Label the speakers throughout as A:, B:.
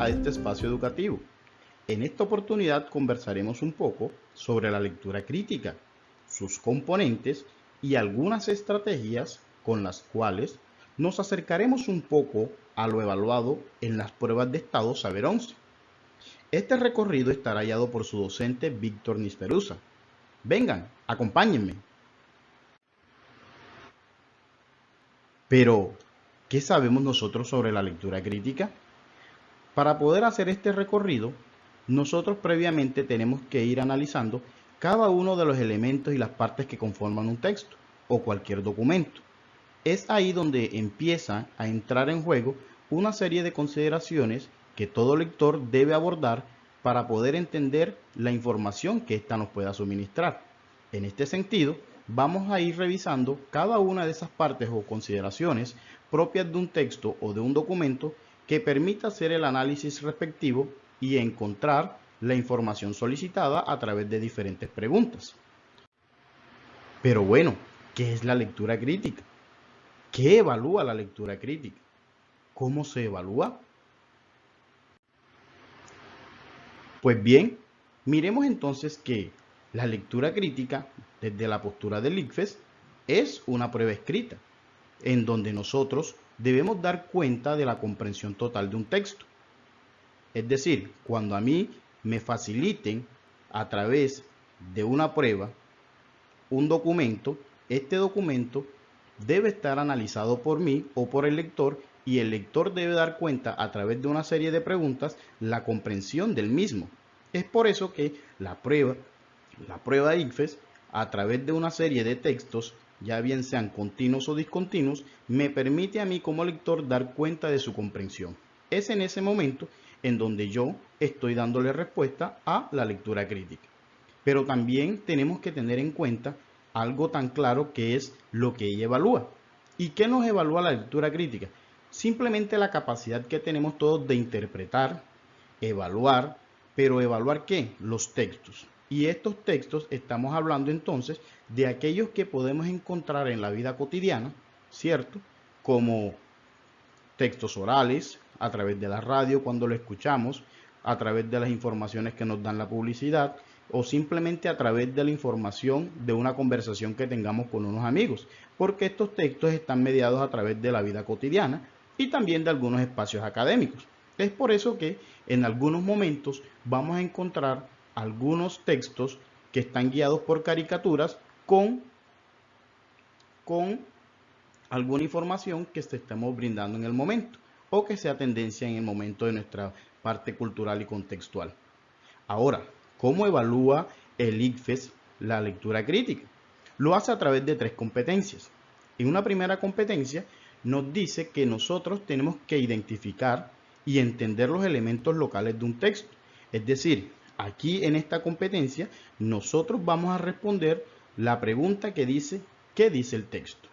A: a este espacio educativo. En esta oportunidad conversaremos un poco sobre la lectura crítica, sus componentes y algunas estrategias con las cuales nos acercaremos un poco a lo evaluado en las pruebas de Estado Saber 11. Este recorrido estará guiado por su docente Víctor Nisperusa. Vengan, acompáñenme. Pero, ¿qué sabemos nosotros sobre la lectura crítica? Para poder hacer este recorrido, nosotros previamente tenemos que ir analizando cada uno de los elementos y las partes que conforman un texto o cualquier documento. Es ahí donde empieza a entrar en juego una serie de consideraciones que todo lector debe abordar para poder entender la información que ésta nos pueda suministrar. En este sentido, vamos a ir revisando cada una de esas partes o consideraciones propias de un texto o de un documento que permita hacer el análisis respectivo y encontrar la información solicitada a través de diferentes preguntas. Pero bueno, ¿qué es la lectura crítica? ¿Qué evalúa la lectura crítica? ¿Cómo se evalúa? Pues bien, miremos entonces que la lectura crítica, desde la postura del ICFES, es una prueba escrita, en donde nosotros debemos dar cuenta de la comprensión total de un texto. Es decir, cuando a mí me faciliten a través de una prueba un documento, este documento debe estar analizado por mí o por el lector y el lector debe dar cuenta a través de una serie de preguntas la comprensión del mismo. Es por eso que la prueba ICFES, a través de una serie de textos, ya bien sean continuos o discontinuos, me permite a mí como lector dar cuenta de su comprensión. Es en ese momento en donde yo estoy dándole respuesta a la lectura crítica. Pero también tenemos que tener en cuenta algo tan claro que es lo que ella evalúa. ¿Y qué nos evalúa la lectura crítica? Simplemente la capacidad que tenemos todos de interpretar, evaluar, pero ¿evaluar qué? Los textos. Y estos textos estamos hablando entonces de aquellos que podemos encontrar en la vida cotidiana, ¿cierto? Como textos orales, a través de la radio cuando lo escuchamos, a través de las informaciones que nos dan la publicidad o simplemente a través de la información de una conversación que tengamos con unos amigos, porque estos textos están mediados a través de la vida cotidiana y también de algunos espacios académicos. Es por eso que en algunos momentos vamos a encontrar algunos textos que están guiados por caricaturas con alguna información que estemos brindando en el momento o que sea tendencia en el momento de nuestra parte cultural y contextual. Ahora, ¿cómo evalúa el ICFES la lectura crítica? Lo hace a través de 3 competencias. En una primera competencia nos dice que nosotros tenemos que identificar y entender los elementos locales de un texto. Es decir, aquí en esta competencia nosotros vamos a responder la pregunta que dice ¿qué dice el texto?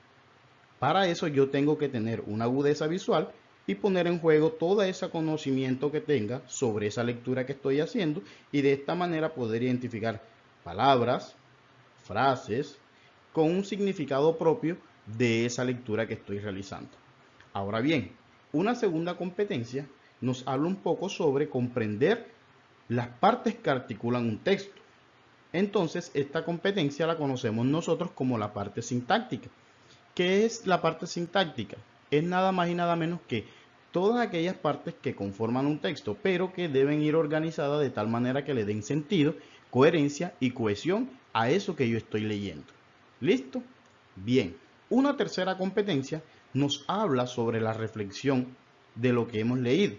A: Para eso yo tengo que tener una agudeza visual y poner en juego todo ese conocimiento que tenga sobre esa lectura que estoy haciendo y de esta manera poder identificar palabras, frases con un significado propio de esa lectura que estoy realizando. Ahora bien, una segunda competencia nos habla un poco sobre comprender las partes que articulan un texto. Entonces, esta competencia la conocemos nosotros como la parte sintáctica. ¿Qué es la parte sintáctica? Es nada más y nada menos que todas aquellas partes que conforman un texto, pero que deben ir organizadas de tal manera que le den sentido, coherencia y cohesión a eso que yo estoy leyendo. ¿Listo? Bien. Una tercera competencia nos habla sobre la reflexión de lo que hemos leído.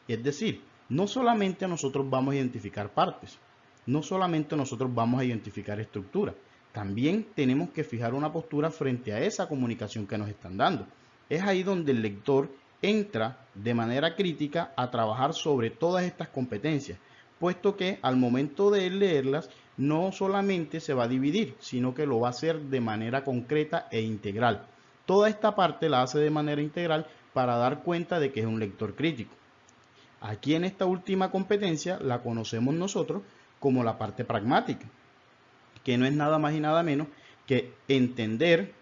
A: Es decir, no solamente nosotros vamos a identificar partes, no solamente nosotros vamos a identificar estructura, también tenemos que fijar una postura frente a esa comunicación que nos están dando. Es ahí donde el lector entra de manera crítica a trabajar sobre todas estas competencias, puesto que al momento de leerlas no solamente se va a dividir, sino que lo va a hacer de manera concreta e integral. Toda esta parte la hace de manera integral para dar cuenta de que es un lector crítico. Aquí en esta última competencia la conocemos nosotros como la parte pragmática, que no es nada más y nada menos que entender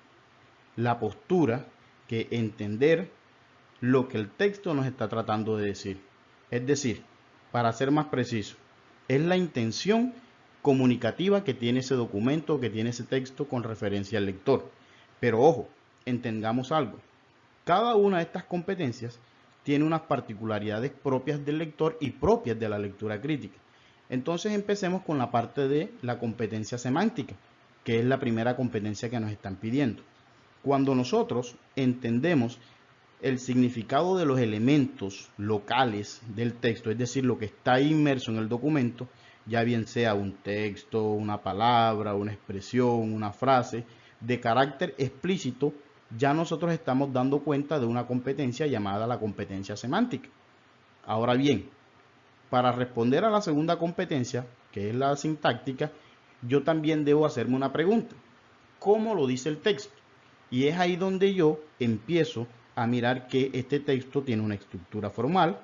A: la postura, que entender lo que el texto nos está tratando de decir. Es decir, para ser más preciso, es la intención comunicativa que tiene ese documento, que tiene ese texto con referencia al lector. Pero ojo, entendamos algo. Cada una de estas competencias tiene unas particularidades propias del lector y propias de la lectura crítica. Entonces empecemos con la parte de la competencia semántica, que es la primera competencia que nos están pidiendo. Cuando nosotros entendemos el significado de los elementos locales del texto, es decir, lo que está inmerso en el documento, ya bien sea un texto, una palabra, una expresión, una frase, de carácter explícito, ya nosotros estamos dando cuenta de una competencia llamada la competencia semántica. Ahora bien, para responder a la segunda competencia, que es la sintáctica, yo también debo hacerme una pregunta. ¿Cómo lo dice el texto? Y es ahí donde yo empiezo a mirar que este texto tiene una estructura formal,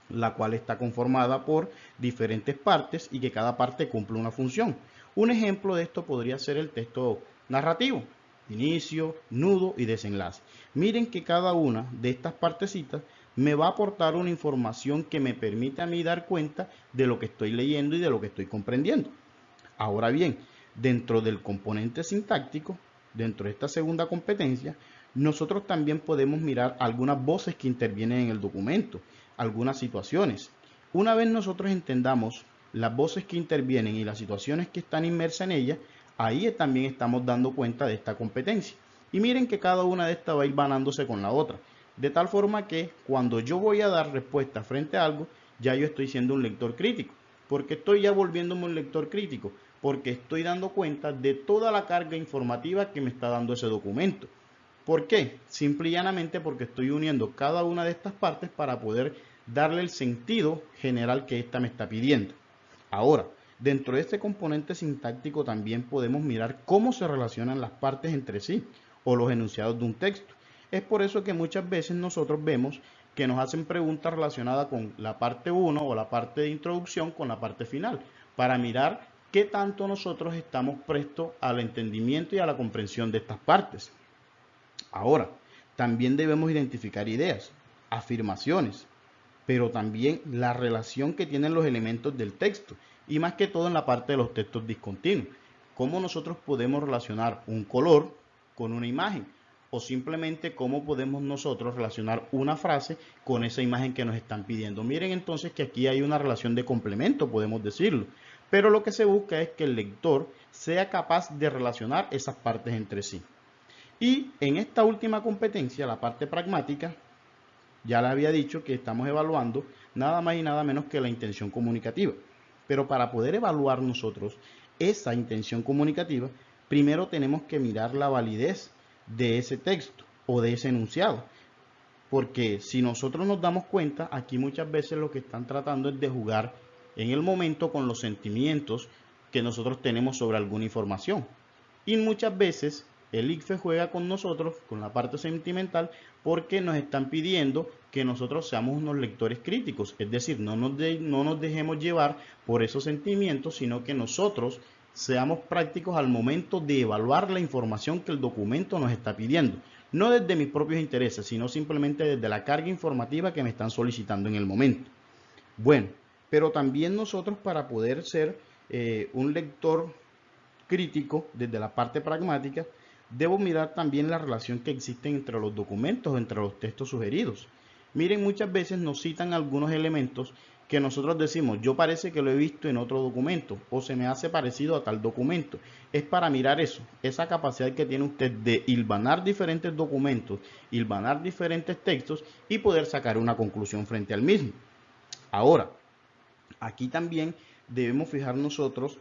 A: la cual está conformada por diferentes partes y que cada parte cumple una función. Un ejemplo de esto podría ser el texto narrativo, inicio, nudo y desenlace. Miren que cada una de estas partecitas me va a aportar una información que me permite a mí dar cuenta de lo que estoy leyendo y de lo que estoy comprendiendo. Ahora bien, dentro del componente sintáctico, dentro de esta segunda competencia, nosotros también podemos mirar algunas voces que intervienen en el documento, algunas situaciones. Una vez nosotros entendamos las voces que intervienen y las situaciones que están inmersas en ellas, ahí también estamos dando cuenta de esta competencia. Y miren que cada una de estas va a ir banándose con la otra, de tal forma que cuando yo voy a dar respuesta frente a algo, ya yo estoy siendo un lector crítico. Porque estoy ya volviéndome un lector crítico, porque estoy dando cuenta de toda la carga informativa que me está dando ese documento. ¿Por qué? Simple y llanamente porque estoy uniendo cada una de estas partes para poder darle el sentido general que ésta me está pidiendo. Ahora, dentro de este componente sintáctico también podemos mirar cómo se relacionan las partes entre sí o los enunciados de un texto. Es por eso que muchas veces nosotros vemos que nos hacen preguntas relacionadas con la parte 1 o la parte de introducción con la parte final, para mirar qué tanto nosotros estamos prestos al entendimiento y a la comprensión de estas partes. Ahora, también debemos identificar ideas, afirmaciones, pero también la relación que tienen los elementos del texto, y más que todo en la parte de los textos discontinuos. Cómo nosotros podemos relacionar un color con una imagen, o simplemente cómo podemos nosotros relacionar una frase con esa imagen que nos están pidiendo. Miren entonces que aquí hay una relación de complemento, podemos decirlo, pero lo que se busca es que el lector sea capaz de relacionar esas partes entre sí. Y en esta última competencia, la parte pragmática, ya les había dicho que estamos evaluando nada más y nada menos que la intención comunicativa. Pero para poder evaluar nosotros esa intención comunicativa, primero tenemos que mirar la validez de ese texto o de ese enunciado. Porque si nosotros nos damos cuenta, aquí muchas veces lo que están tratando es de jugar en el momento con los sentimientos que nosotros tenemos sobre alguna información. Y muchas veces el ICFES juega con nosotros, con la parte sentimental, porque nos están pidiendo que nosotros seamos unos lectores críticos. Es decir, no nos dejemos llevar por esos sentimientos, sino que nosotros seamos prácticos al momento de evaluar la información que el documento nos está pidiendo. No desde mis propios intereses, sino simplemente desde la carga informativa que me están solicitando en el momento. Bueno, pero también nosotros, para poder ser un lector crítico desde la parte pragmática, debo mirar también la relación que existe entre los documentos, entre los textos sugeridos. Miren, muchas veces nos citan algunos elementos que nosotros decimos, yo parece que lo he visto en otro documento o se me hace parecido a tal documento. Es para mirar eso, esa capacidad que tiene usted de hilvanar diferentes documentos, hilvanar diferentes textos y poder sacar una conclusión frente al mismo. Ahora, aquí también debemos fijar nosotros,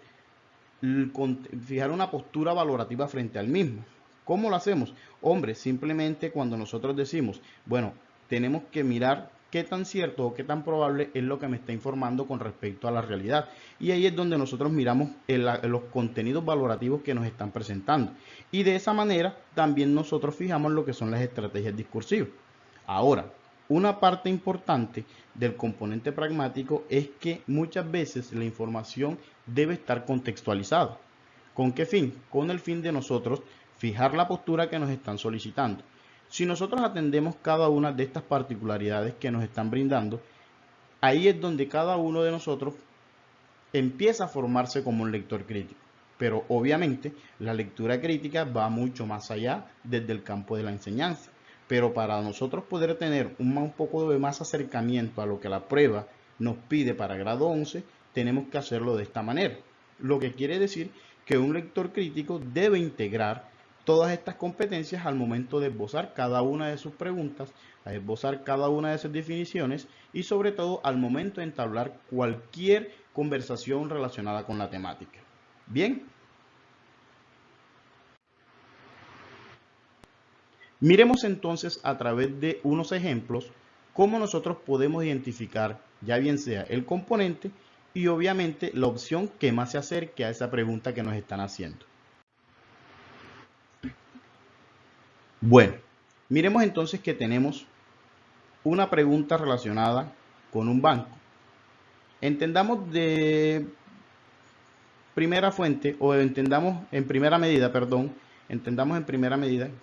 A: fijar una postura valorativa frente al mismo. ¿Cómo lo hacemos? Hombre, simplemente cuando nosotros decimos, bueno, tenemos que mirar qué tan cierto o qué tan probable es lo que me está informando con respecto a la realidad. Y ahí es donde nosotros miramos los contenidos valorativos que nos están presentando. Y de esa manera también nosotros fijamos lo que son las estrategias discursivas. Ahora, una parte importante del componente pragmático es que muchas veces la información debe estar contextualizada. ¿Con qué fin? Con el fin de nosotros fijar la postura que nos están solicitando. Si nosotros atendemos cada una de estas particularidades que nos están brindando, Ahí es donde cada uno de nosotros empieza a formarse como un lector crítico. Pero obviamente la lectura crítica va mucho más allá desde el campo de la enseñanza. Pero para nosotros poder tener un poco de más acercamiento a lo que la prueba nos pide para grado 11, tenemos que hacerlo de esta manera. Lo que quiere decir que un lector crítico debe integrar todas estas competencias al momento de esbozar cada una de sus preguntas, a esbozar cada una de sus definiciones y sobre todo al momento de entablar cualquier conversación relacionada con la temática. Bien, miremos entonces a través de unos ejemplos cómo nosotros podemos identificar ya bien sea el componente y obviamente la opción que más se acerque a esa pregunta que nos están haciendo. Bueno, miremos entonces que tenemos una pregunta relacionada con un banco. Entendamos de primera fuente o entendamos en primera medida,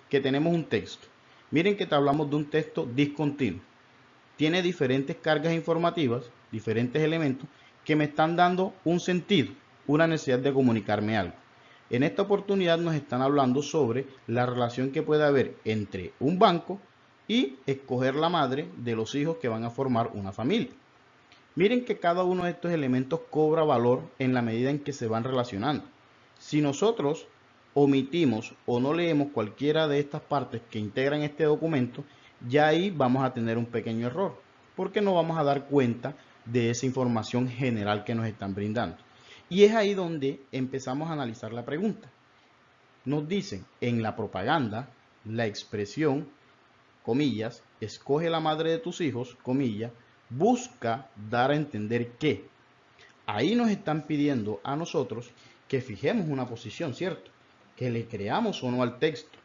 A: que tenemos un texto. Miren que te hablamos de un texto discontinuo. Tiene diferentes cargas informativas, diferentes elementos que me están dando un sentido, una necesidad de comunicarme algo. En esta oportunidad nos están hablando sobre la relación que puede haber entre un banco y escoger la madre de los hijos que van a formar una familia. Miren que cada uno de estos elementos cobra valor en la medida en que se van relacionando. Si nosotros omitimos o no leemos cualquiera de estas partes que integran este documento, ya ahí vamos a tener un pequeño error, porque no vamos a dar cuenta de esa información general que nos están brindando. Y es ahí donde empezamos a analizar la pregunta. Nos dicen en la propaganda, la expresión, comillas, escoge la madre de tus hijos, comillas, busca dar a entender que. Ahí nos están pidiendo a nosotros que fijemos una posición, ¿cierto? Que le creamos o no al texto.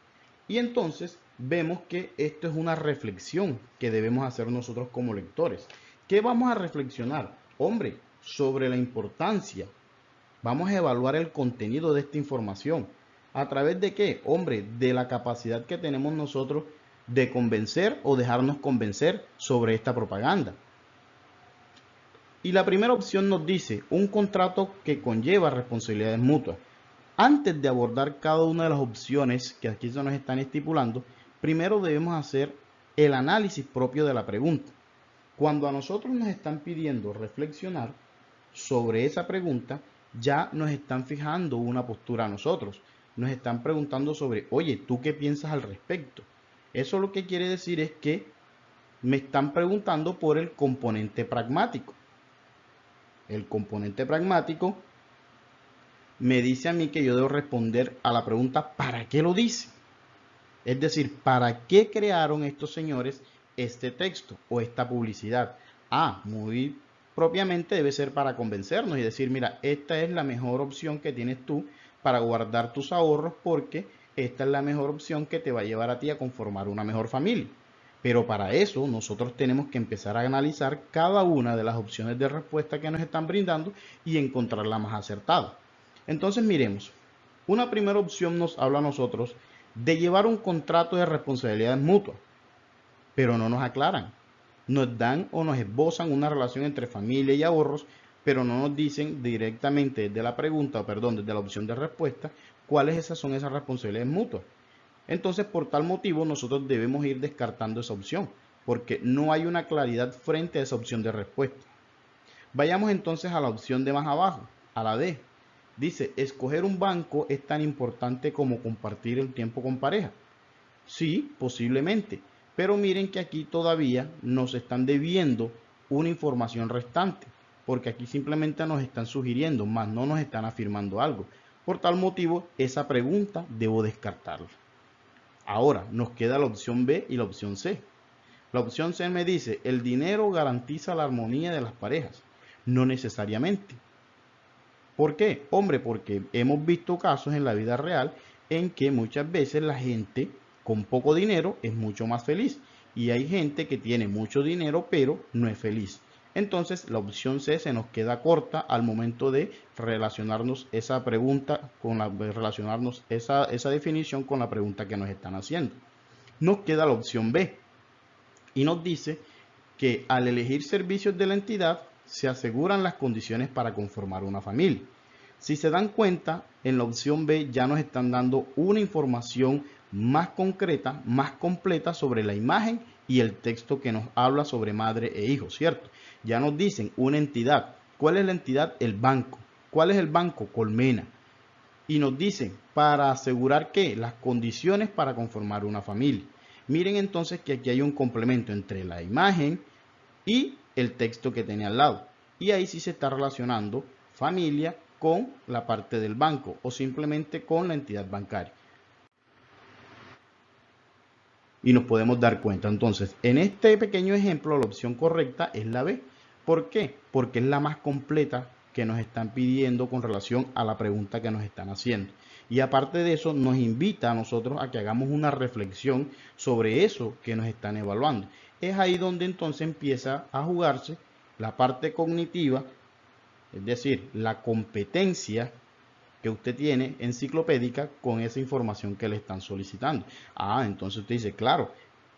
A: Y entonces vemos que esto es una reflexión que debemos hacer nosotros como lectores. ¿Qué vamos a reflexionar? Hombre, sobre la importancia. Vamos a evaluar el contenido de esta información. ¿A través de qué? Hombre, de la capacidad que tenemos nosotros de convencer o dejarnos convencer sobre esta propaganda. Y la primera opción nos dice un contrato que conlleva responsabilidades mutuas. Antes de abordar cada una de las opciones que aquí se nos están estipulando, primero debemos hacer el análisis propio de la pregunta. Cuando a nosotros nos están pidiendo reflexionar sobre esa pregunta, ya nos están fijando una postura a nosotros. Nos están preguntando sobre, oye, ¿tú qué piensas al respecto? Eso lo que quiere decir es que me están preguntando por el componente pragmático. El componente pragmático me dice a mí que yo debo responder a la pregunta ¿para qué lo dice? Es decir, ¿para qué crearon estos señores este texto o esta publicidad? Muy propiamente debe ser para convencernos y decir, mira, esta es la mejor opción que tienes tú para guardar tus ahorros porque esta es la mejor opción que te va a llevar a ti a conformar una mejor familia. Pero para eso nosotros tenemos que empezar a analizar cada una de las opciones de respuesta que nos están brindando y encontrar la más acertada. Entonces miremos, una primera opción nos habla a nosotros de llevar un contrato de responsabilidades mutuas, pero no nos aclaran. Nos dan o nos esbozan una relación entre familia y ahorros, pero no nos dicen directamente desde la pregunta, desde la opción de respuesta, cuáles son esas responsabilidades mutuas. Entonces, por tal motivo, nosotros debemos ir descartando esa opción, porque no hay una claridad frente a esa opción de respuesta. Vayamos entonces a la opción de más abajo, a la D. Dice, escoger un banco es tan importante como compartir el tiempo con pareja. Sí, posiblemente, pero miren que aquí todavía nos están debiendo una información restante, porque aquí simplemente nos están sugiriendo, más no nos están afirmando algo. Por tal motivo, esa pregunta debo descartarla. Ahora, nos queda la opción B y la opción C. La opción C me dice, el dinero garantiza la armonía de las parejas. No necesariamente. ¿Por qué? Hombre, porque hemos visto casos en la vida real en que muchas veces la gente con poco dinero es mucho más feliz. Y hay gente que tiene mucho dinero pero no es feliz. Entonces la opción C se nos queda corta al momento de relacionarnos esa pregunta relacionarnos esa definición con la pregunta que nos están haciendo. Nos queda la opción B y nos dice que al elegir servicios de la entidad se aseguran las condiciones para conformar una familia. Si se dan cuenta, en la opción B ya nos están dando una información más concreta, más completa sobre la imagen y el texto que nos habla sobre madre e hijo, ¿cierto? Ya nos dicen una entidad. ¿Cuál es la entidad? El banco. ¿Cuál es el banco? Colmena. Y nos dicen, para asegurar que las condiciones para conformar una familia. Miren entonces que aquí hay un complemento entre la imagen y el texto que tenía al lado. Y ahí sí se está relacionando familia con la parte del banco o simplemente con la entidad bancaria. Y nos podemos dar cuenta. Entonces, en este pequeño ejemplo, la opción correcta es la B. ¿Por qué? Porque es la más completa que nos están pidiendo con relación a la pregunta que nos están haciendo. Y aparte de eso, nos invita a nosotros a que hagamos una reflexión sobre eso que nos están evaluando. Es ahí donde entonces empieza a jugarse la parte cognitiva, es decir, la competencia que usted tiene enciclopédica con esa información que le están solicitando. Entonces usted dice, claro,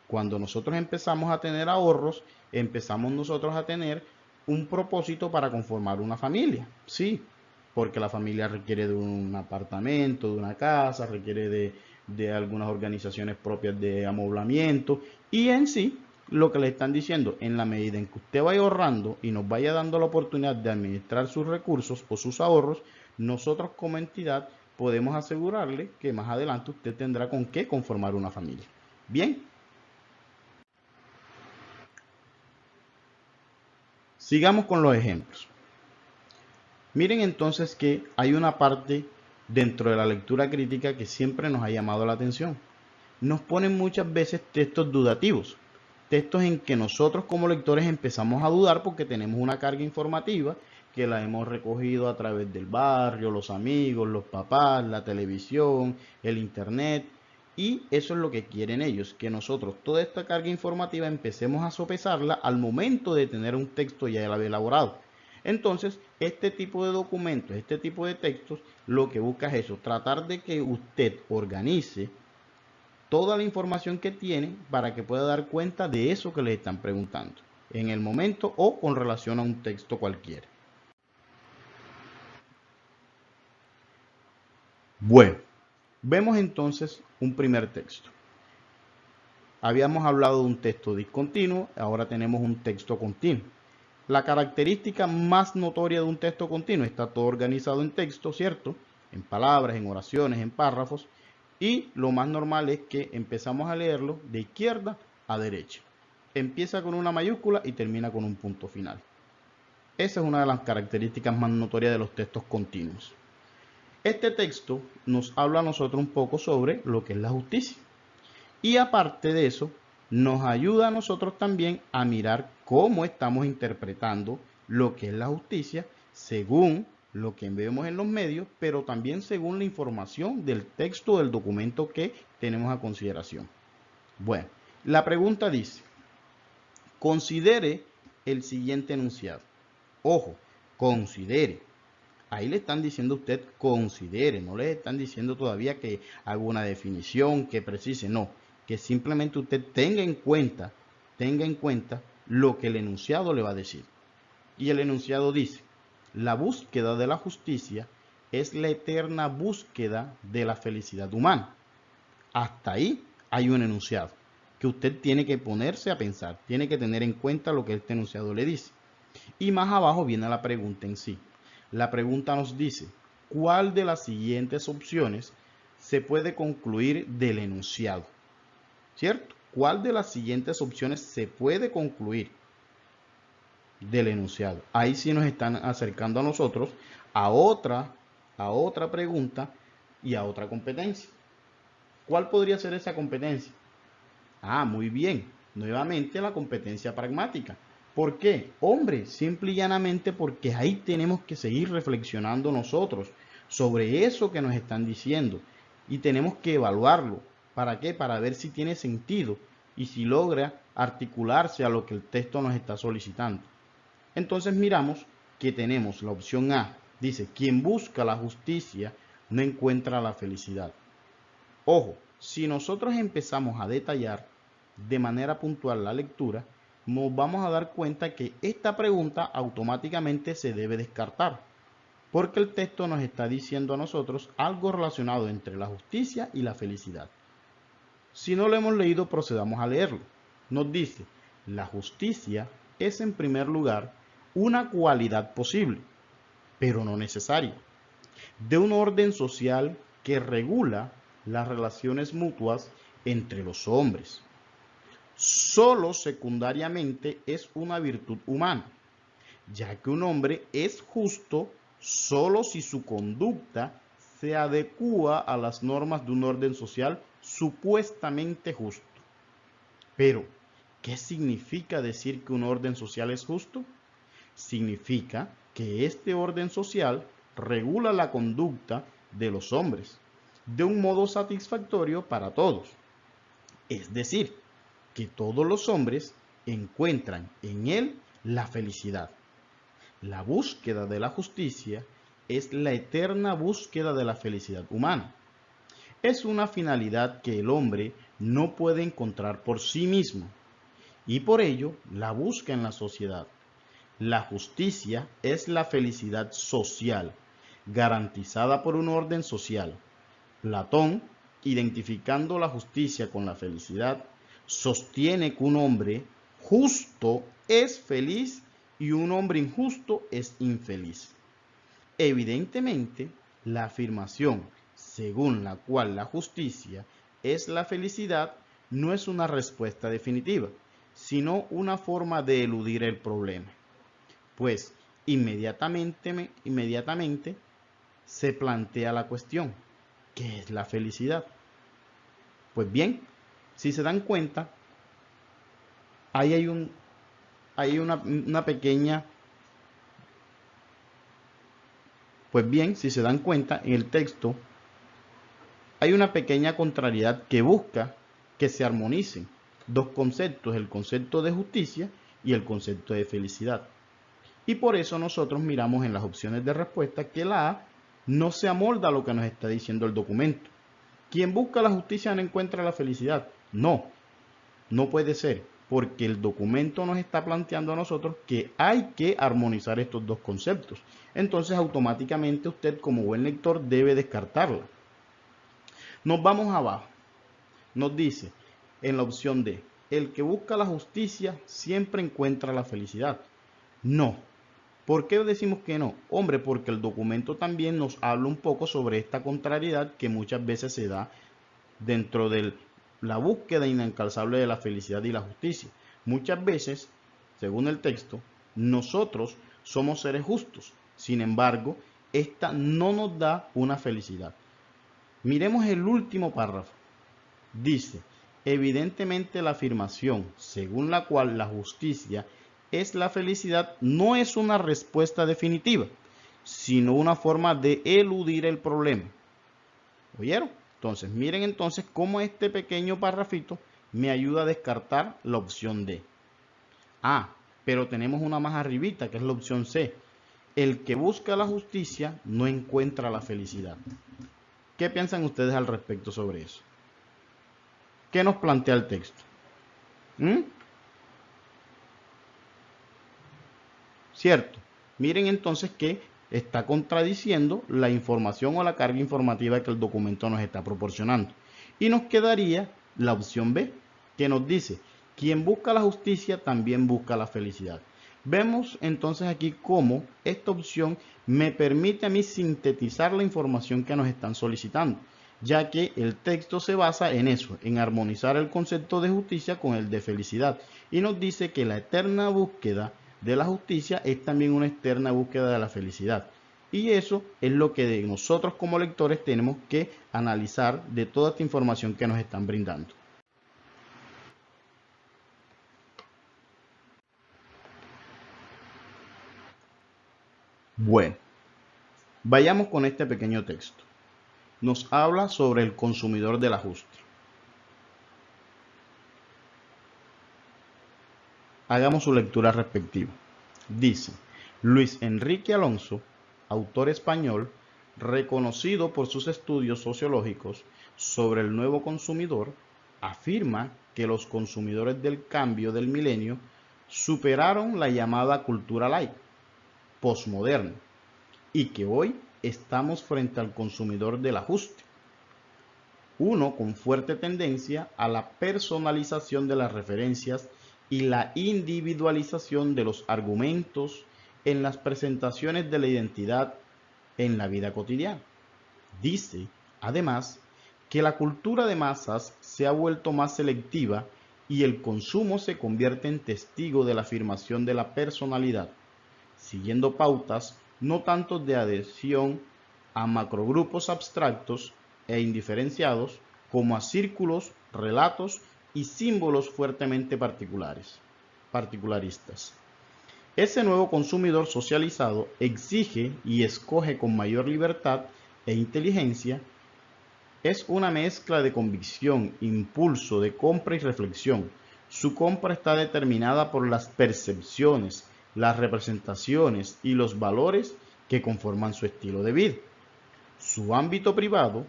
A: cuando nosotros empezamos a tener ahorros, empezamos nosotros a tener un propósito para conformar una familia. Sí, porque la familia requiere de un apartamento, de una casa, requiere de algunas organizaciones propias de amoblamiento y en sí lo que le están diciendo, en la medida en que usted vaya ahorrando y nos vaya dando la oportunidad de administrar sus recursos o sus ahorros, nosotros como entidad podemos asegurarle que más adelante usted tendrá con qué conformar una familia. Bien. Sigamos con los ejemplos. Miren entonces que hay una parte dentro de la lectura crítica que siempre nos ha llamado la atención. Nos ponen muchas veces textos dudativos, textos en que nosotros como lectores empezamos a dudar porque tenemos una carga informativa que la hemos recogido a través del barrio, los amigos, los papás, la televisión, el internet, y eso es lo que quieren ellos, que nosotros toda esta carga informativa empecemos a sopesarla al momento de tener un texto ya elaborado. Entonces, este tipo de documentos, este tipo de textos, lo que busca es eso, tratar de que usted organice toda la información que tiene para que pueda dar cuenta de eso que le están preguntando en el momento o con relación a un texto cualquiera. Bueno, vemos entonces un primer texto. Habíamos hablado de un texto discontinuo, ahora tenemos un texto continuo. La característica más notoria de un texto continuo está todo organizado en texto, ¿cierto? En palabras, en oraciones, en párrafos. Y lo más normal es que empezamos a leerlo de izquierda a derecha. Empieza con una mayúscula y termina con un punto final. Esa es una de las características más notorias de los textos continuos. Este texto nos habla a nosotros un poco sobre lo que es la justicia. Y aparte de eso, nos ayuda a nosotros también a mirar cómo estamos interpretando lo que es la justicia según lo que vemos en los medios, pero también según la información del texto del documento que tenemos a consideración. Bueno, la pregunta dice, considere el siguiente enunciado. Ojo, considere. Ahí le están diciendo a usted considere, no le están diciendo todavía que haga una definición, que precise, no, que simplemente usted tenga en cuenta lo que el enunciado le va a decir. Y el enunciado dice, la búsqueda de la justicia es la eterna búsqueda de la felicidad humana. Hasta ahí hay un enunciado que usted tiene que ponerse a pensar, tiene que tener en cuenta lo que este enunciado le dice. Y más abajo viene la pregunta en sí. La pregunta nos dice, ¿cuál de las siguientes opciones se puede concluir del enunciado? ¿Cierto? ¿Cuál de las siguientes opciones se puede concluir del enunciado? Ahí sí nos están acercando a nosotros a otra pregunta y a otra competencia. ¿Cuál podría ser esa competencia? Muy bien. Nuevamente la competencia pragmática. ¿Por qué? Hombre, simple y llanamente porque ahí tenemos que seguir reflexionando nosotros sobre eso que nos están diciendo y tenemos que evaluarlo. ¿Para qué? Para ver si tiene sentido y si logra articularse a lo que el texto nos está solicitando. Entonces miramos que tenemos la opción A. Dice, quien busca la justicia no encuentra la felicidad. Ojo, si nosotros empezamos a detallar de manera puntual la lectura, nos vamos a dar cuenta que esta pregunta automáticamente se debe descartar, porque el texto nos está diciendo a nosotros algo relacionado entre la justicia y la felicidad. Si no lo hemos leído, procedamos a leerlo. Nos dice, la justicia es en primer lugar una cualidad posible, pero no necesaria, de un orden social que regula las relaciones mutuas entre los hombres. Solo secundariamente es una virtud humana, ya que un hombre es justo solo si su conducta se adecúa a las normas de un orden social supuestamente justo. Pero, ¿qué significa decir que un orden social es justo? Significa que este orden social regula la conducta de los hombres de un modo satisfactorio para todos. Es decir, que todos los hombres encuentran en él la felicidad. La búsqueda de la justicia es la eterna búsqueda de la felicidad humana. Es una finalidad que el hombre no puede encontrar por sí mismo y por ello la busca en la sociedad. La justicia es la felicidad social, garantizada por un orden social. Platón, identificando la justicia con la felicidad, sostiene que un hombre justo es feliz y un hombre injusto es infeliz. Evidentemente, la afirmación según la cual la justicia es la felicidad no es una respuesta definitiva, sino una forma de eludir el problema, pues inmediatamente se plantea la cuestión, ¿qué es la felicidad? Pues bien, si se dan cuenta, ahí hay una pequeña, pues bien, si se dan cuenta, en el texto hay una pequeña contrariedad que busca que se armonicen dos conceptos, el concepto de justicia y el concepto de felicidad. Y por eso nosotros miramos en las opciones de respuesta que la A no se amolda a lo que nos está diciendo el documento. Quien busca la justicia no encuentra la felicidad. No, no puede ser, porque el documento nos está planteando a nosotros que hay que armonizar estos dos conceptos. Entonces automáticamente usted como buen lector debe descartarla. Nos vamos abajo. Nos dice en la opción D, el que busca la justicia siempre encuentra la felicidad. No. ¿Por qué decimos que no? Hombre, porque el documento también nos habla un poco sobre esta contrariedad que muchas veces se da dentro de la búsqueda inalcanzable de la felicidad y la justicia. Muchas veces, según el texto, nosotros somos seres justos. Sin embargo, esta no nos da una felicidad. Miremos el último párrafo. Dice, evidentemente la afirmación según la cual la justicia es la felicidad no es una respuesta definitiva, sino una forma de eludir el problema. ¿Oyeron? Entonces, miren entonces cómo este pequeño parrafito me ayuda a descartar la opción D. Ah, pero tenemos una más arribita que es la opción C. El que busca la justicia no encuentra la felicidad. ¿Qué piensan ustedes al respecto sobre eso? ¿Qué nos plantea el texto? ¿Cierto? Miren entonces que está contradiciendo la información o la carga informativa que el documento nos está proporcionando. Y nos quedaría la opción B, que nos dice, quien busca la justicia también busca la felicidad. Vemos entonces aquí cómo esta opción me permite a mí sintetizar la información que nos están solicitando, ya que el texto se basa en eso, en armonizar el concepto de justicia con el de felicidad. Y nos dice que la eterna búsqueda de la justicia es también una externa búsqueda de la felicidad. Y eso es lo que nosotros como lectores tenemos que analizar de toda esta información que nos están brindando. Bueno, vayamos con este pequeño texto. Nos habla sobre el consumidor del ajuste. Hagamos su lectura respectiva. Dice, Luis Enrique Alonso, autor español, reconocido por sus estudios sociológicos sobre el nuevo consumidor, afirma que los consumidores del cambio del milenio superaron la llamada cultura light, postmoderna, y que hoy estamos frente al consumidor del ajuste, uno con fuerte tendencia a la personalización de las referencias y la individualización de los argumentos en las presentaciones de la identidad en la vida cotidiana. Dice, además, que la cultura de masas se ha vuelto más selectiva y el consumo se convierte en testigo de la afirmación de la personalidad, siguiendo pautas no tanto de adhesión a macrogrupos abstractos e indiferenciados como a círculos, relatos y símbolos fuertemente particularistas. Ese nuevo consumidor socializado exige y escoge con mayor libertad e inteligencia. Es una mezcla de convicción, impulso de compra y reflexión. Su compra está determinada por las percepciones, las representaciones y los valores que conforman su estilo de vida. Su ámbito privado,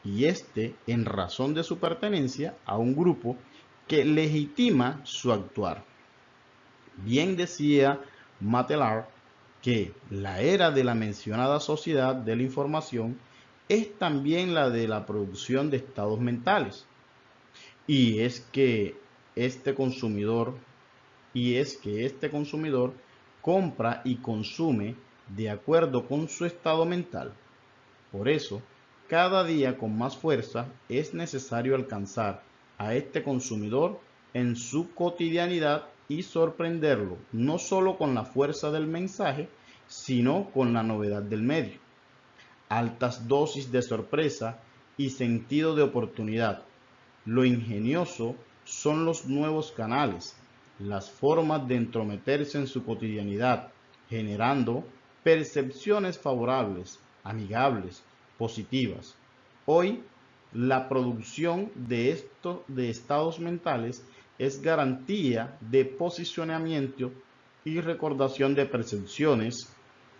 A: y este en razón de su pertenencia a un grupo que legitima su actuar. Bien decía Matelar que la era de la mencionada sociedad de la información es también la de la producción de estados mentales. Y es que este consumidor compra y consume de acuerdo con su estado mental. Por eso, cada día con más fuerza es necesario alcanzar a este consumidor en su cotidianidad y sorprenderlo, no solo con la fuerza del mensaje, sino con la novedad del medio. Altas dosis de sorpresa y sentido de oportunidad. Lo ingenioso son los nuevos canales, las formas de entrometerse en su cotidianidad, generando percepciones favorables, amigables, positivas. Hoy, la producción de estados mentales es garantía de posicionamiento y recordación de percepciones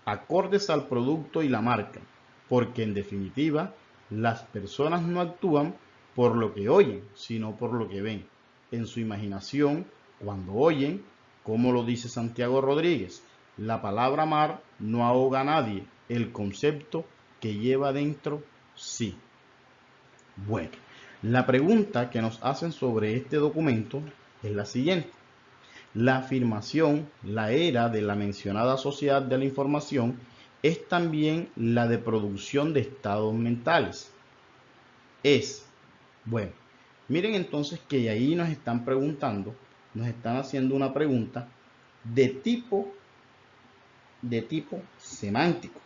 A: acordes al producto y la marca, porque en definitiva las personas no actúan por lo que oyen, sino por lo que ven. En su imaginación, cuando oyen, como lo dice Santiago Rodríguez, la palabra mar no ahoga a nadie, el concepto que lleva dentro sí. Bueno, la pregunta que nos hacen sobre este documento es la siguiente. La afirmación, la era de la mencionada sociedad de la información, es también la de producción de estados mentales. Bueno, miren entonces que ahí nos están preguntando, nos están haciendo una pregunta de tipo semántico.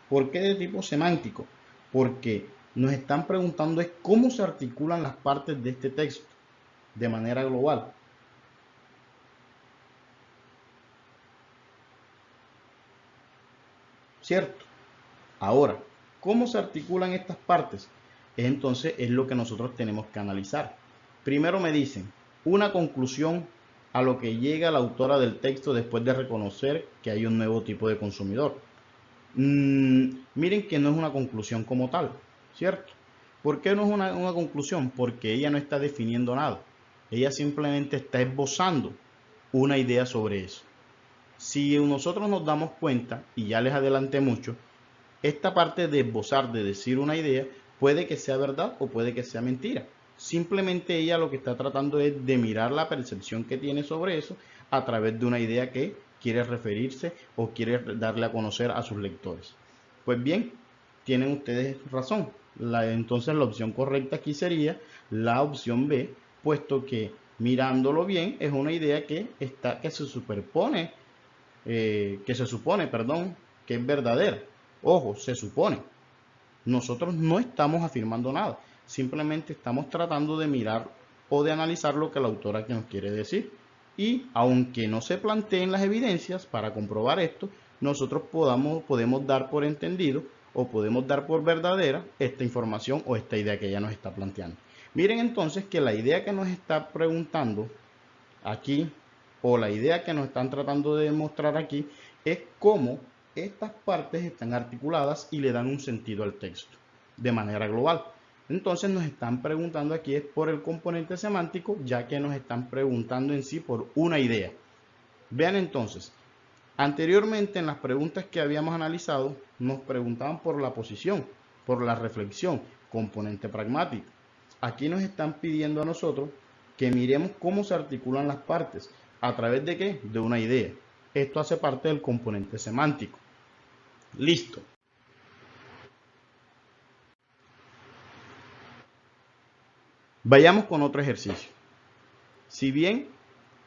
A: ¿Por qué de tipo semántico? Porque nos están preguntando es cómo se articulan las partes de este texto de manera global. ¿Cierto? Ahora, ¿cómo se articulan estas partes? Entonces es lo que nosotros tenemos que analizar. Primero me dicen una conclusión a lo que llega la autora del texto después de reconocer que hay un nuevo tipo de consumidor. Miren que no es una conclusión como tal, ¿cierto? ¿Por qué no es una conclusión? Porque ella no está definiendo nada. Ella simplemente está esbozando una idea sobre eso. Si nosotros nos damos cuenta, y ya les adelanté mucho, esta parte de esbozar, de decir una idea, puede que sea verdad o puede que sea mentira. Simplemente ella lo que está tratando es de mirar la percepción que tiene sobre eso a través de una idea que quiere referirse o quiere darle a conocer a sus lectores. Pues bien, tienen ustedes razón. Entonces la opción correcta aquí sería la opción B, puesto que mirándolo bien es una idea que se supone que es verdadera. Ojo, se supone. Nosotros no estamos afirmando nada, simplemente estamos tratando de mirar o de analizar lo que la autora nos quiere decir. Y aunque no se planteen las evidencias para comprobar esto, nosotros podemos dar por entendido o podemos dar por verdadera esta información o esta idea que ella nos está planteando. Miren entonces que la idea que nos está preguntando aquí, o la idea que nos están tratando de demostrar aquí, es cómo estas partes están articuladas y le dan un sentido al texto de manera global. Entonces nos están preguntando aquí es por el componente semántico, ya que nos están preguntando en sí por una idea. Vean entonces, anteriormente en las preguntas que habíamos analizado, nos preguntaban por la posición, por la reflexión, componente pragmático. Aquí nos están pidiendo a nosotros que miremos cómo se articulan las partes. ¿A través de qué? De una idea. Esto hace parte del componente semántico. Listo. Vayamos con otro ejercicio. Si bien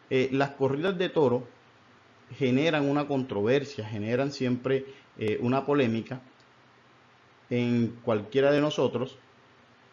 A: las corridas de toro generan una controversia, generan siempre una polémica en cualquiera de nosotros,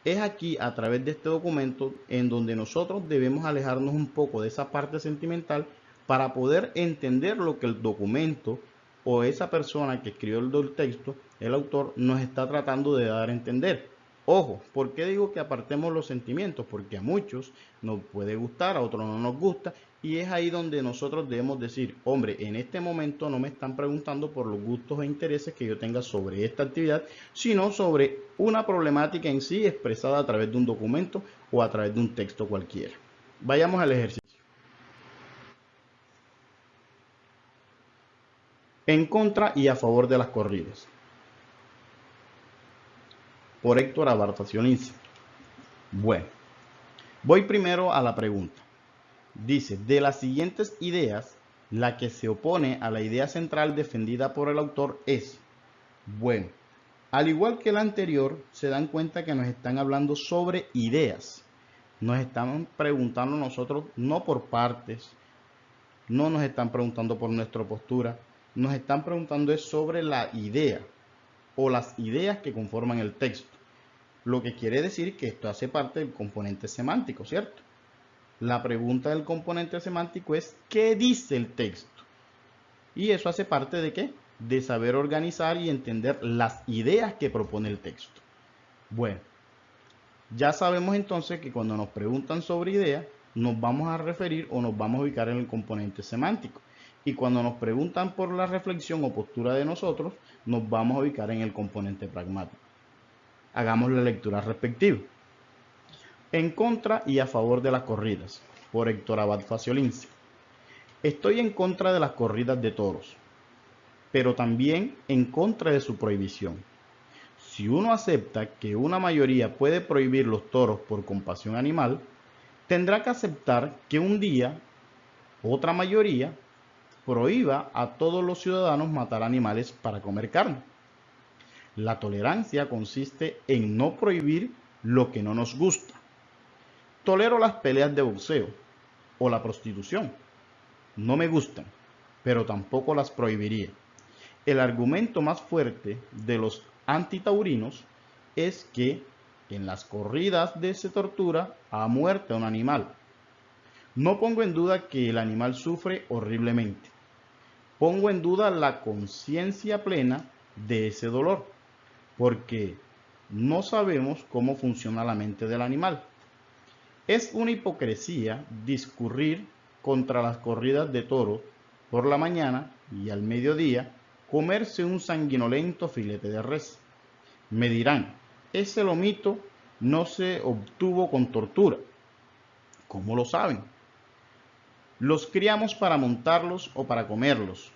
A: es aquí a través de este documento en donde nosotros debemos alejarnos un poco de esa parte sentimental para poder entender lo que el documento o esa persona que escribió el texto, el autor, nos está tratando de dar a entender. Ojo, ¿por qué digo que apartemos los sentimientos? Porque a muchos nos puede gustar, a otros no nos gusta, y es ahí donde nosotros debemos decir, hombre, en este momento no me están preguntando por los gustos e intereses que yo tenga sobre esta actividad, sino sobre una problemática en sí expresada a través de un documento o a través de un texto cualquiera. Vayamos al ejercicio. En contra y a favor de las corridas. Por Héctor Abad Faciolince. Bueno, voy primero a la pregunta. Dice, de las siguientes ideas, la que se opone a la idea central defendida por el autor es, bueno, al igual que la anterior, se dan cuenta que nos están hablando sobre ideas. Nos están preguntando nosotros no por partes, no nos están preguntando por nuestra postura, nos están preguntando es sobre la idea o las ideas que conforman el texto. Lo que quiere decir que esto hace parte del componente semántico, ¿cierto? La pregunta del componente semántico es ¿qué dice el texto? Y eso hace parte de ¿qué? De saber organizar y entender las ideas que propone el texto. Bueno, ya sabemos entonces que cuando nos preguntan sobre ideas, nos vamos a referir o nos vamos a ubicar en el componente semántico. Y cuando nos preguntan por la reflexión o postura de nosotros, nos vamos a ubicar en el componente pragmático. Hagamos la lectura respectiva. En contra y a favor de las corridas, por Héctor Abad Faciolince. Estoy en contra de las corridas de toros, pero también en contra de su prohibición. Si uno acepta que una mayoría puede prohibir los toros por compasión animal, tendrá que aceptar que un día otra mayoría prohíba a todos los ciudadanos matar animales para comer carne. La tolerancia consiste en no prohibir lo que no nos gusta. Tolero las peleas de boxeo o la prostitución. No me gustan, pero tampoco las prohibiría. El argumento más fuerte de los antitaurinos es que en las corridas se tortura a muerte a un animal. No pongo en duda que el animal sufre horriblemente. Pongo en duda la conciencia plena de ese dolor, porque no sabemos cómo funciona la mente del animal. Es una hipocresía discurrir contra las corridas de toros por la mañana y al mediodía comerse un sanguinolento filete de res. Me dirán, ese lomito no se obtuvo con tortura. ¿Cómo lo saben? Los criamos para montarlos o para comerlos.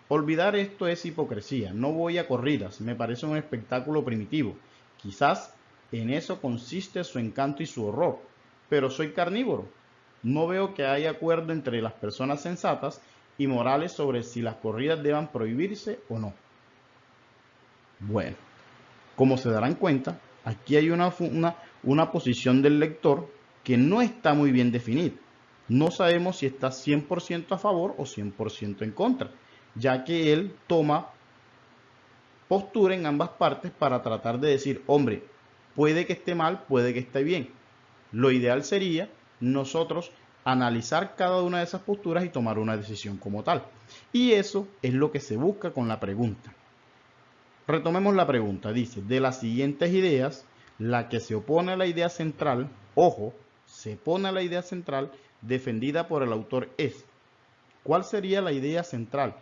A: Olvidar esto es hipocresía. No voy a corridas, me parece un espectáculo primitivo. Quizás en eso consiste su encanto y su horror, pero soy carnívoro. No veo que haya acuerdo entre las personas sensatas y morales sobre si las corridas deban prohibirse o no. Bueno, como se darán cuenta, aquí hay una posición del lector que no está muy bien definida. No sabemos si está 100% a favor o 100% en contra, ya que él toma postura en ambas partes para tratar de decir, hombre, puede que esté mal, puede que esté bien. Lo ideal sería nosotros analizar cada una de esas posturas y tomar una decisión como tal. Y eso es lo que se busca con la pregunta. Retomemos la pregunta. Dice, de las siguientes ideas, la que se opone a la idea central, ojo, se opone a la idea central defendida por el autor es. ¿Cuál sería la idea central?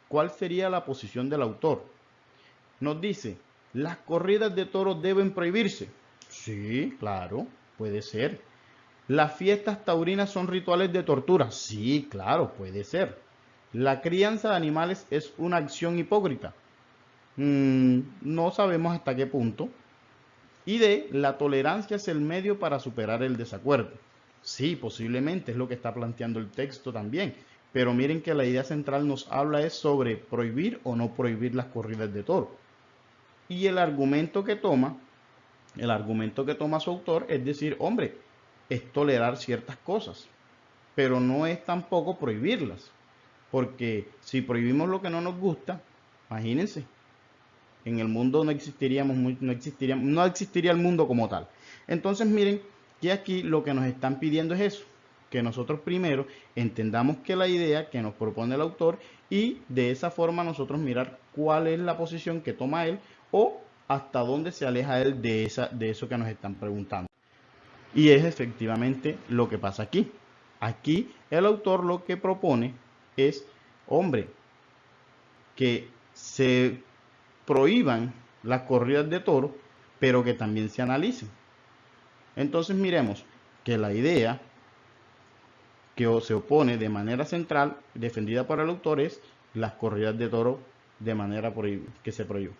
A: ¿Cuál sería la posición del autor? Nos dice, ¿las corridas de toros deben prohibirse? Sí, claro, puede ser. ¿Las fiestas taurinas son rituales de tortura? Sí, claro, puede ser. ¿La crianza de animales es una acción hipócrita? No sabemos hasta qué punto. Y D, la tolerancia es el medio para superar el desacuerdo. Sí, posiblemente es lo que está planteando el texto también. Pero miren que la idea central nos habla es sobre prohibir o no prohibir las corridas de toro. Y el argumento que toma su autor es decir, hombre, es tolerar ciertas cosas, pero no es tampoco prohibirlas. Porque si prohibimos lo que no nos gusta, imagínense, en el mundo no existiría el mundo como tal. Entonces miren que aquí lo que nos están pidiendo es eso, que nosotros primero entendamos que la idea que nos propone el autor y de esa forma nosotros mirar cuál es la posición que toma él o hasta dónde se aleja él de eso que nos están preguntando. Y es efectivamente lo que pasa aquí. Aquí el autor lo que propone es, hombre, que se prohíban las corridas de toros, pero que también se analicen. Entonces miremos que la idea que se opone de manera central, defendida por el autor, es las corridas de toros de manera que se prohíbe.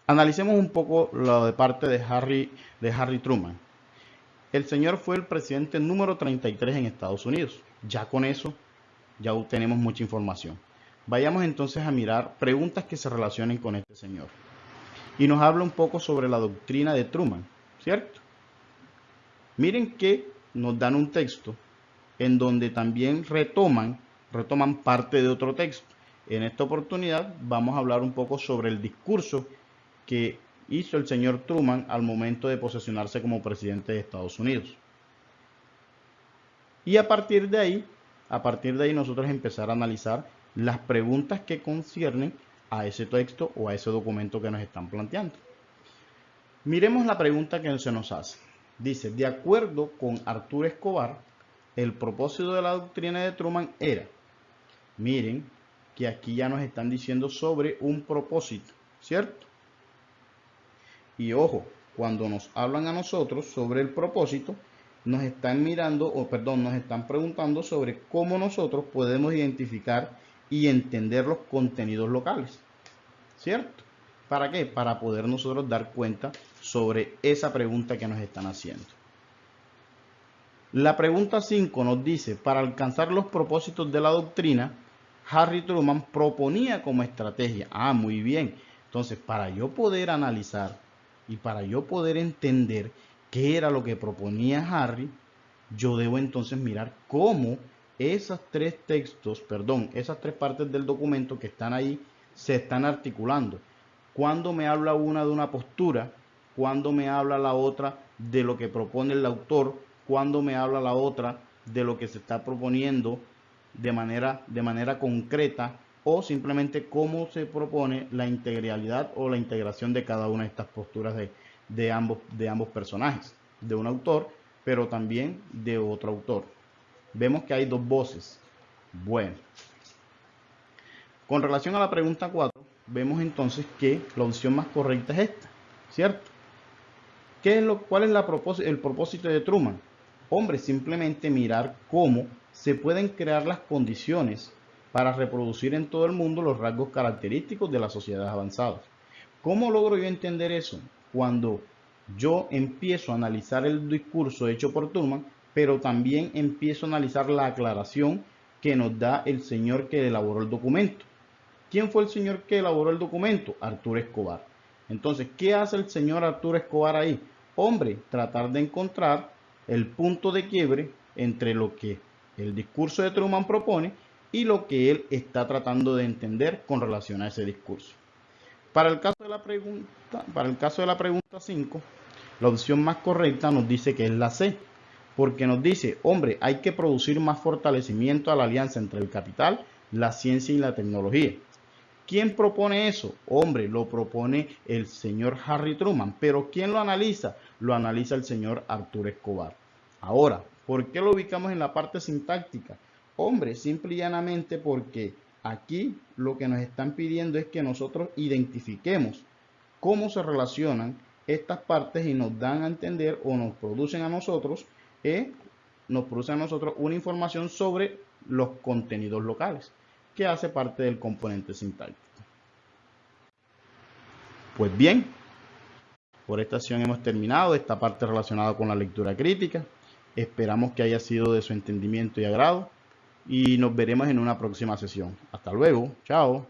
A: Analicemos un poco lo de parte de Harry Truman. El señor fue el presidente número 33 en Estados Unidos. Ya con eso, ya tenemos mucha información. Vayamos entonces a mirar preguntas que se relacionen con este señor. Y nos habla un poco sobre la doctrina de Truman, ¿cierto? Miren que nos dan un texto en donde también retoman parte de otro texto. En esta oportunidad vamos a hablar un poco sobre el discurso que hizo el señor Truman al momento de posesionarse como presidente de Estados Unidos. Y a partir de ahí nosotros empezar a analizar las preguntas que conciernen a ese texto o a ese documento que nos están planteando. Miremos la pregunta que se nos hace. Dice, de acuerdo con Arturo Escobar, el propósito de la doctrina de Truman era, miren que aquí ya nos están diciendo sobre un propósito, ¿cierto? Y ojo, cuando nos hablan a nosotros sobre el propósito, nos están nos están preguntando sobre cómo nosotros podemos identificar y entender los contenidos locales, ¿cierto? ¿Para qué? Para poder nosotros dar cuenta sobre esa pregunta que nos están haciendo. La pregunta 5 nos dice, para alcanzar los propósitos de la doctrina, Harry Truman proponía como estrategia. Muy bien. Entonces, para yo poder analizar y para yo poder entender qué era lo que proponía Harry, yo debo entonces mirar cómo esas tres partes del documento que están ahí se están articulando. Cuando me habla una de una postura, cuando me habla la otra de lo que propone el autor, cuando me habla la otra de lo que se está proponiendo de manera concreta o simplemente cómo se propone la integralidad o la integración de cada una de estas posturas de ambos personajes, de un autor, pero también de otro autor. Vemos que hay dos voces. Bueno, con relación a la pregunta 4, vemos entonces que la opción más correcta es esta, ¿cierto? ¿Cuál es el propósito de Truman? Hombre, simplemente mirar cómo se pueden crear las condiciones para reproducir en todo el mundo los rasgos característicos de las sociedades avanzadas. ¿Cómo logro yo entender eso? Cuando yo empiezo a analizar el discurso hecho por Truman, pero también empiezo a analizar la aclaración que nos da el señor que elaboró el documento. ¿Quién fue el señor que elaboró el documento? Arturo Escobar. Entonces, ¿qué hace el señor Arturo Escobar ahí? Hombre, tratar de encontrar el punto de quiebre entre lo que el discurso de Truman propone y lo que él está tratando de entender con relación a ese discurso. Para el caso de la pregunta 5, la opción más correcta nos dice que es la C, porque nos dice, hombre, hay que producir más fortalecimiento a la alianza entre el capital, la ciencia y la tecnología. ¿Quién propone eso? Hombre, lo propone el señor Harry Truman, pero ¿quién lo analiza? Lo analiza el señor Arturo Escobar. Ahora, ¿por qué lo ubicamos en la parte sintáctica? Hombre, simple y llanamente porque Aquí lo que nos están pidiendo es que nosotros identifiquemos cómo se relacionan estas partes y nos dan a entender o nos producen a nosotros una información sobre los contenidos locales, que hace parte del componente sintáctico. Pues bien, por esta sesión hemos terminado esta parte relacionada con la lectura crítica. Esperamos que haya sido de su entendimiento y agrado y nos veremos en una próxima sesión. Hasta luego, chao.